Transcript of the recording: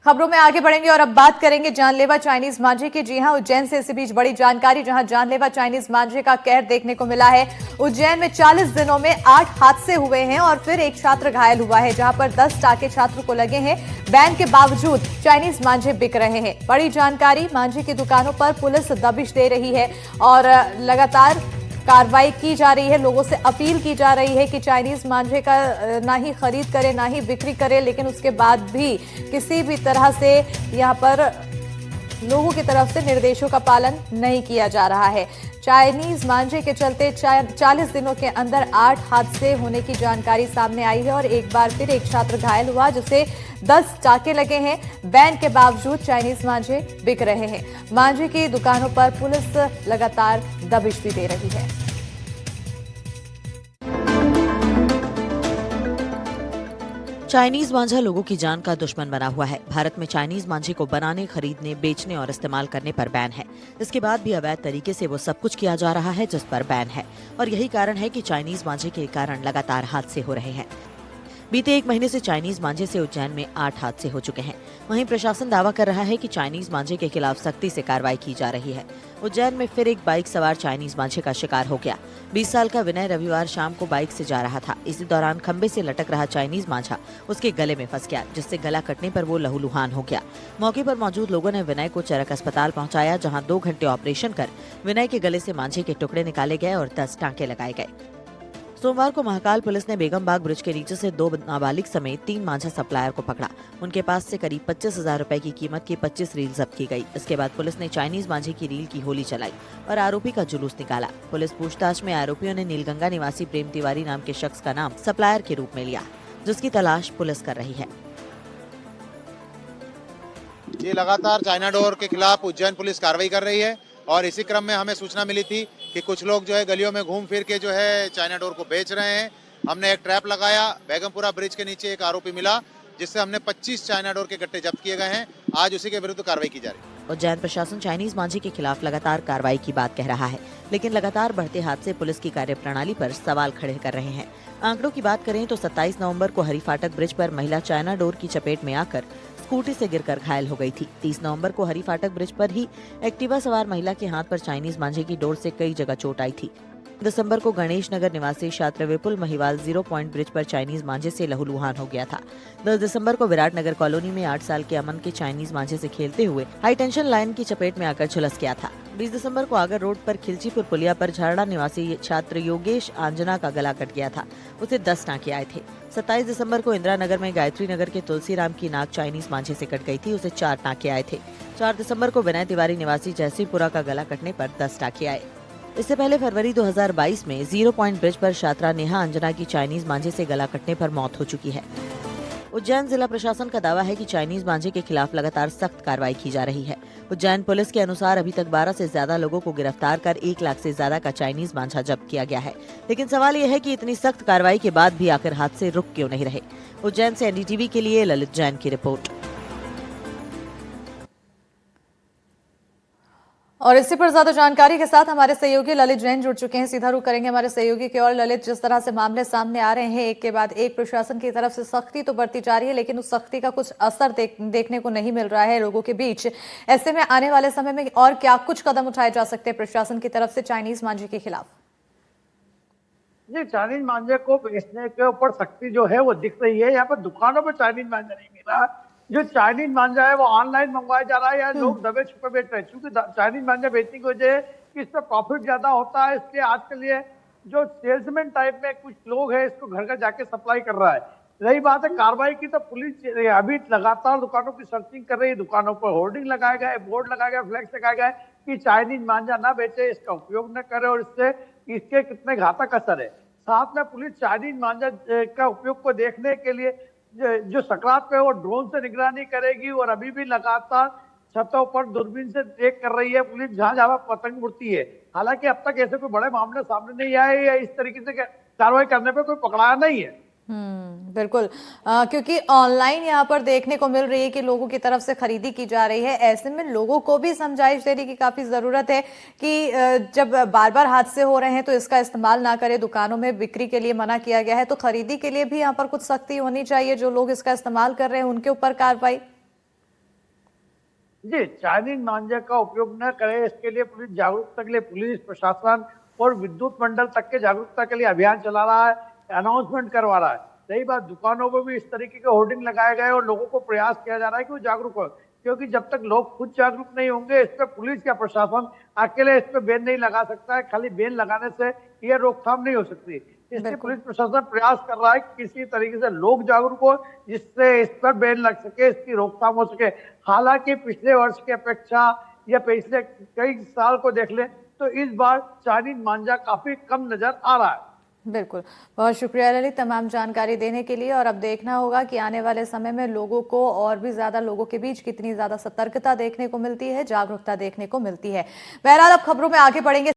खबरों में आगे बढ़ेंगे और अब बात करेंगे जानलेवा चाइनीज मांझे की। जी हां, उज्जैन से इसी बीच बड़ी जानकारी, जहां जानलेवा चाइनीज मांझे का कहर देखने को मिला है। उज्जैन में 40 दिनों में 8 हादसे हुए हैं और फिर एक छात्र घायल हुआ है, जहां पर 10 टाके छात्र को लगे हैं। बैन के बावजूद चाइनीज मांझे बिक रहे हैं। बड़ी जानकारी, मांझे की दुकानों पर पुलिस दबिश दे रही है और लगातार कार्रवाई की जा रही है। लोगों से अपील की जा रही है कि चाइनीज मांझे का ना ही खरीद करे ना ही बिक्री करे, लेकिन उसके बाद भी किसी भी तरह से यहां पर लोगों की तरफ से निर्देशों का पालन नहीं किया जा रहा है। चाइनीज मांझे के चलते 40 दिनों के अंदर 8 हादसे होने की जानकारी सामने आई है और एक बार फिर एक छात्र घायल हुआ, जिसे 10 टाके लगे हैं। बैन के बावजूद चाइनीज मांझे बिक रहे हैं। मांझे की दुकानों पर पुलिस लगातार दबिश भी दे रही है। चाइनीज मांझा लोगों की जान का दुश्मन बना हुआ है। भारत में चाइनीज मांझे को बनाने, खरीदने, बेचने और इस्तेमाल करने पर बैन है। इसके बाद भी अवैध तरीके से वो सब कुछ किया जा रहा है जिस पर बैन है, और यही कारण है कि चाइनीज मांझे के कारण लगातार हादसे हो रहे हैं। बीते 1 महीने से चाइनीज मांझे से उज्जैन में 8 हादसे हो चुके हैं। वहीं प्रशासन दावा कर रहा है कि चाइनीज मांझे के खिलाफ सख्ती से कार्रवाई की जा रही है। उज्जैन में फिर एक बाइक सवार चाइनीज मांझे का शिकार हो गया। 20 साल का विनय रविवार शाम को बाइक से जा रहा था। इसी दौरान खंबे से लटक रहा चाइनीज मांझा उसके गले में फंस गया, जिससे गला कटने पर वो लहूलुहान हो गया। मौके पर मौजूद लोगों ने विनय को चरक अस्पताल पहुंचाया, जहां 2 घंटे ऑपरेशन कर विनय के गले से मांझे के टुकड़े निकाले गए और 10 टांके लगाए गए। सोमवार को महाकाल पुलिस ने बेगम बाग ब्रिज के नीचे से 2 नाबालिग समेत 3 मांझा सप्लायर को पकड़ा। उनके पास से करीब 25,000 रुपए की कीमत की 25 रील जब्त की गई। इसके बाद पुलिस ने चाइनीज मांझे की रील की होली चलाई और आरोपी का जुलूस निकाला। पुलिस पूछताछ में आरोपियों ने नीलगंगा निवासी प्रेम तिवारी नाम के शख्स का नाम सप्लायर के रूप में लिया, जिसकी तलाश पुलिस कर रही है। ये लगातार चाइना डोर के खिलाफ उज्जैन पुलिस कार्रवाई कर रही है और इसी क्रम में हमें सूचना मिली थी कि कुछ लोग जो है गलियों में घूम फिर के जो है चाइना डोर को बेच रहे हैं। हमने एक ट्रैप लगाया, बेगमपुरा ब्रिज के नीचे एक आरोपी मिला, जिससे हमने 25 चाइना डोर के गट्टे जब्त किए गए हैं। आज उसी के विरुद्ध कार्रवाई की जा रही है। उज्जैन प्रशासन चाइनीज मांझे के खिलाफ लगातार कार्रवाई की बात कह रहा है, लेकिन लगातार बढ़ते हादसे पुलिस की कार्यप्रणाली पर सवाल खड़े कर रहे हैं। आंकड़ों की बात करें तो 27 नवंबर को हरिफाटक ब्रिज पर महिला चाइना डोर की चपेट में आकर स्कूटी से गिरकर घायल हो गई थी। 30 नवंबर को हरिफाटक ब्रिज पर ही एक्टिवा सवार महिला के हाथ पर चाइनीज मांझे की डोर से कई जगह चोट आई थी। दिसंबर को गणेश नगर निवासी छात्र विपुल महिवाल 0 पॉइंट ब्रिज पर चाइनीज मांझे से लहूलुहान हो गया था। 10 दिसंबर को विराट नगर कॉलोनी में 8 साल के अमन के चाइनीज मांझे से खेलते हुए हाई टेंशन लाइन की चपेट में आकर झुलस गया था। 20 दिसंबर को आगर रोड पर खिलचीपुर पुलिया पर झारड़ा निवासी छात्र योगेश आंजना का गला कट गया था। उसे 10 टाँके आए थे। 27 दिसंबर को इंदिरा नगर में गायत्री नगर के तुलसीराम की नाक चाइनीज मांझे से कट गई थी। उसे 4 टाँके आए थे। 4 दिसंबर को विनय तिवारी निवासी जयसिंहपुरा का गला कटने पर 10 टाँके आए। इससे पहले फरवरी 2022 में 0 पॉइंट ब्रिज पर छात्रा नेहा अंजना की चाइनीज मांझे से गला कटने पर मौत हो चुकी है। उज्जैन जिला प्रशासन का दावा है कि चाइनीज मांझे के खिलाफ लगातार सख्त कार्रवाई की जा रही है। उज्जैन पुलिस के अनुसार अभी तक 12 से ज्यादा लोगों को गिरफ्तार कर 1 लाख से ज्यादा का चाइनीज मांझा जब्त किया गया है। लेकिन सवाल यह है कि इतनी सख्त कार्रवाई के बाद भी आखिर हादसे रुक क्यों नहीं रहे। उज्जैन से एनडीटीवी के लिए ललित जैन की रिपोर्ट। और इसी पर ज्यादा जानकारी के साथ हमारे सहयोगी ललित जैन जुड़ चुके हैं। सीधा रुख करेंगे हमारे सहयोगी की ओर। ललित, जिस तरह से मामले सामने आ रहे हैं, एक के बाद एक प्रशासन की तरफ से सख्ती तो बढ़ती जा रही है, लेकिन उस सख्ती का कुछ असर देखने को नहीं मिल रहा है लोगों के बीच। ऐसे में आने वाले समय में और क्या कुछ कदम उठाए जा सकते हैं प्रशासन की तरफ से चाइनीज मांझे के खिलाफ? जी, चाइनीज मांझे को बेचने के ऊपर सख्ती जो है वो दिख रही है। यहाँ पर दुकानों पर चाइनीज मांझा नहीं मिल रहा। जो चाइनीज मांझा है वो ऑनलाइन मंगवाया जा रहा है या लोग दबे छुपे बेच रहे हैं। क्योंकि चाइनीज मांझा बेचने की वजह कि इसमें प्रॉफिट ज्यादा होता है, इसलिए आज के लिए जो सेल्समैन टाइप में कुछ लोग हैं इसको घर घर जाके सप्लाई कर रहा है। रही बात है कार्रवाई की, तो पुलिस अभी लगातार दुकानों की सर्चिंग कर रही है। दुकानों पर होर्डिंग लगाए गए, बोर्ड लगाए गए, फ्लैक्स लगाए गए कि चाइनीज मांझा ना बेचे, इसका उपयोग न करे और इससे इसके कितने घातक असर है। साथ में पुलिस चाइनीज मांझा का उपयोग को देखने के लिए जो सकरात पे वो ड्रोन से निगरानी करेगी और अभी भी लगातार छतों पर दूरबीन से चेक कर रही है पुलिस जहां जहां पतंग उड़ती है। हालांकि अब तक ऐसे कोई बड़े मामले सामने नहीं आए या इस तरीके से कार्रवाई करने पे कोई पकड़ाया नहीं है। बिल्कुल, क्योंकि ऑनलाइन यहाँ पर देखने को मिल रही है कि लोगों की तरफ से खरीदी की जा रही है। ऐसे में लोगों को भी समझाइश देने की काफी जरूरत है कि जब बार बार हादसे हो रहे हैं तो इसका इस्तेमाल ना करें। दुकानों में बिक्री के लिए मना किया गया है, तो खरीदी के लिए भी यहाँ पर कुछ सख्ती होनी चाहिए। जो लोग इसका इस्तेमाल कर रहे हैं उनके ऊपर कार्रवाई। जी, चाइनीज मांझा का उपयोग न करें, इसके लिए पुलिस जागरूकता के लिए पुलिस प्रशासन और विद्युत मंडल तक के जागरूकता के लिए अभियान चला रहा है, अनाउंसमेंट करवा रहा है। रही बात, दुकानों पर भी इस तरीके के होर्डिंग लगाए गए और लोगों को प्रयास किया जा रहा है कि वो जागरूक हो, क्योंकि जब तक लोग खुद जागरूक नहीं होंगे, इस पे पुलिस या प्रशासन अकेले इस पे बैन नहीं लगा सकता है। खाली बैन लगाने से यह रोकथाम नहीं हो सकती। इसलिए बिल्कुल। पुलिस प्रशासन प्रयास कर रहा है कि किसी तरीके से लोग जागरूक हो, जिससे इस पर बैन लग सके, इसकी रोकथाम हो सके। हालांकि पिछले वर्ष की अपेक्षा या पिछले कई साल को देख लें तो इस बार चाइनीज मांझा काफी कम नजर आ रहा है। बिल्कुल, बहुत शुक्रिया ललित तमाम जानकारी देने के लिए। और अब देखना होगा कि आने वाले समय में लोगों को और भी ज्यादा लोगों के बीच कितनी ज्यादा सतर्कता देखने को मिलती है, जागरूकता देखने को मिलती है। बहरहाल अब खबरों में आगे बढ़ेंगे।